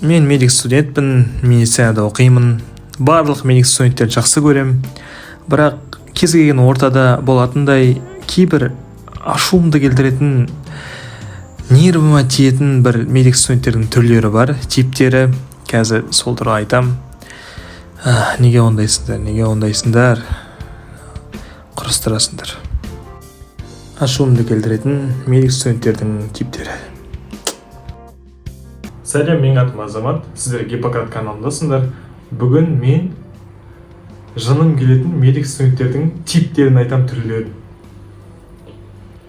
Мен медик студентпін, медицинада оқимын. Барлық медик студенттерді жақсы көрем. Бірақ кез келген ортада болатындай кейбір ашуымды келтіретін, нервыма тиетін бір медик студенттердің түрлері бар, типтері. Қазір сол туралы айтам. Неге ондайсыңдар? Құрыстырасыңдар. Ашуымды келтіретін медик студенттердің типтері. Сәлем, мен атым Азамат. Сіздер Гиппократ каналындасыңдар. Бүгін мен жыным келетін медик студенттердің типтерін айтам, түрлерін.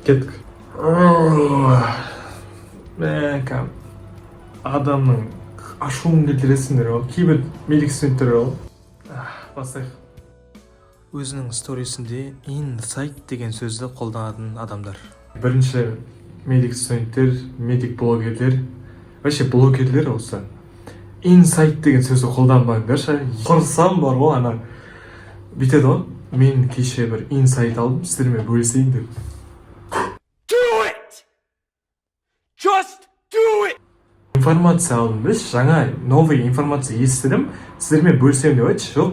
Кеттік. Адамның ашуын келтіресіңдер ол. Кейбір медик студенттер ол. Бастайық. Өзінің сторисінде инсайт деген сөзді қолданатын адамдар. Бірінші медик студенттер, медик блогерлер, вообще блогерлер осы инсайт деген сөзді қолданбаңдаршы. Құрсам бар ғой, ана бүйтеді ғой. Мен кеше бір инсайт алдым, сіздермен бөлісейін деп. Do it! Just do it! Информация алдым, біз жаңа новый информация естідім, сіздермен бөлісейін деп айтшы. Жоқ,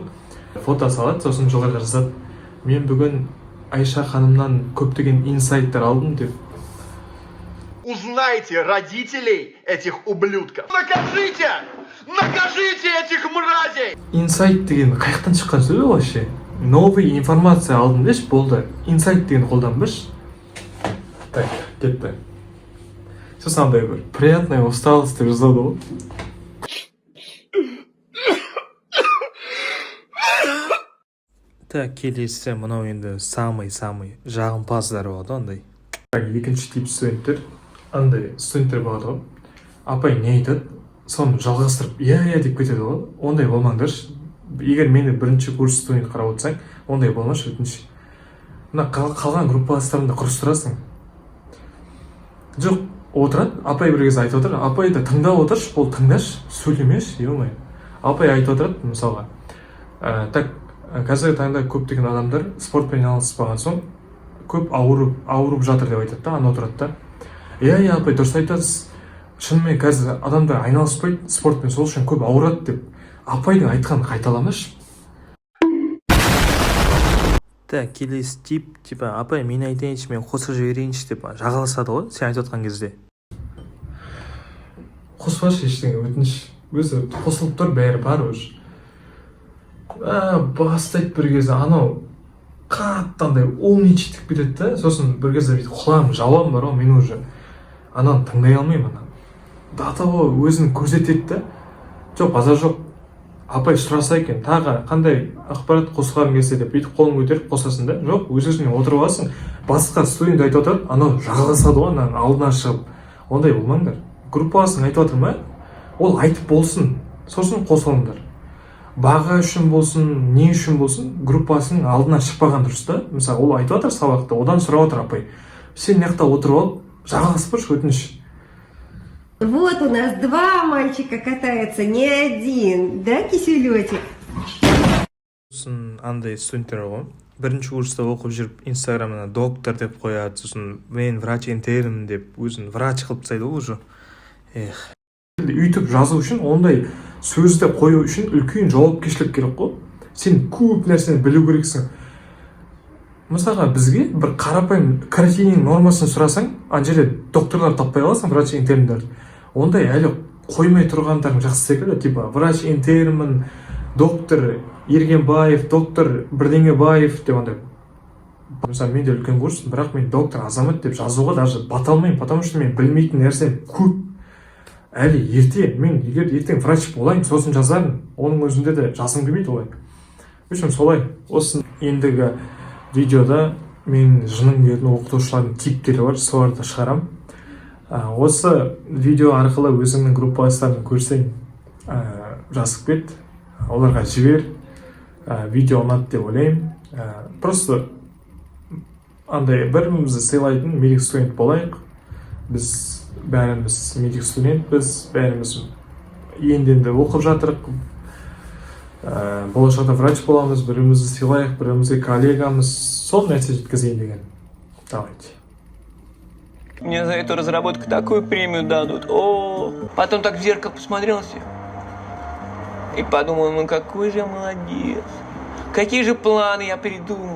фото салады, сосын жоғарыға жазады. Мен бүгін Айша ханымнан көптеген инсайттар алдым деп. Узнайте родителей этих ублюдков. Накажите! Накажите этих мразей! Инсайт деген қаяқтан шыққан сөз ол вообще? Новый информация алдым деш, болды. Инсайт деген қолданбаш. Так, кетті. Сосын андай бір приятная усталость деп жазады ғой. Так, келесі мынау енді самый жағымпаздар болады андай. Екінші тип студенттер, андай студенттер болады ғой. Апай не айтады, соны жалғастырып, иә деп кетеді ғой. Ондай болмаңдаршы. Егер мені бірінші курс студент қарап отырсаң, ондай болмашы өтініш. Мына қалған группаластарыңды құрыстырасың. Жоқ, отырады, апай бір кез айтып отыр, апай да тыңдап отыршы, ол тыңдаш, сөйлемеш, ей-ой. Апай айтып отырады, мысалға. Так, қазіргі таңда көптеген адамдар спортпен айналыспаған соң көп ауырып жатыр деп айтады да, ана отырады да. Иә, апай, дұрыс айтасыз. Шынымен қазір адамдар айналыспайды спортпен, сол үшін көп ауырады деп. Апайдың айтқанын қайталамаш. Так, келесі тип, типа, апай, мен айтайыншы, мен қосып жіберейінші деп жағаласады ғой, сен айтып отқан кезде. Қоспашы ештеңе, өтініш. Өзі қосылып тұр, бәрі бар өзі. Бастайды бір кезде, анау қаттандай умничетіп кетеді да, сосын бір кезде бүйтіп құлағым жауам бар ғой, мен уже ананы тыңдай алмаймын, дата ғой өзін көрсетеді да. Жоқ, базар жоқ, апай сұраса екен, тағы қандай ақпарат қосқарың келсе деп бүйтіп қолын көтеріп қосасың да. Жоқ, өзіңе отырып аласың, басқа студент айтып отырады, анау жағаласады ғой, ананың алдына шығып. Ондай болмаңдар. Группаласың айтып отыр ма, ол айтып болсын, сосын қосылыңдар. Баға үшін болсын, не үшін болсын, группасының алдына шықпаған дұрыс та. Мысалы, ол айтып отыр сабақты, одан сұрап отыр, апай, сен мына жақта отырып алып, жағаласпашы, өтініш. Вот у нас два мальчика катаются, не один, да, киселетик? Сосын андай студенттер ғой. Бірінші курста оқып жүріп, инстаграмына доктор деп қояды, сосын мен врач интернмін деп, өзін врач қылып тастайды ғой уже. Үйтіп жазу үшін, ондай сөзді қою үшін үлкен жауапкершілік керек қой. Сен көп нәрсені білу керексің. Мысалға бізге бір қарапайым каротинин нормасын сұрасаң, ана жерде докторлар таппай қаласың, врач интерндар. Ондай әлі қоймай тұрғандарың жақсы секілді, типа врач интернмін, доктор Ергенбаев, доктор Бірдеңебаев деп андай. Мысалы, менде үлкен курс, бірақ мен доктор Азамат деп жазуға даже бата алмаймын, потому что мен білмейтін нәрсе көп. Әлі ерте, мен егер ертең врач болайын, сосын жазармын, оның өзінде де жазым келмейді олай. Үшін солай, осы ендігі видеода мен жыным келетін оқытушылардың типтері бар, соларды шығарам. Осы видео арқылы өзіңнің группаластарын көрсең, жазып кет, оларға жібер, видео ұнады деп ойлаймын. Просто андай бірімізді сыйлайтын медик студент болайық. Біз бәріміз медик студентпіз, бәріміз енді оқып жатырық. Болашақта врач боламыз, бірімізді сыйлайық, бірімізге коллегамыз, сол нәрсе жеткізейін деген. Давайте. Мне за эту разработку такую премию дадут. О, потом так в зеркало посмотрелся и подумал, ну какой же я молодец. Какие же планы я придумал.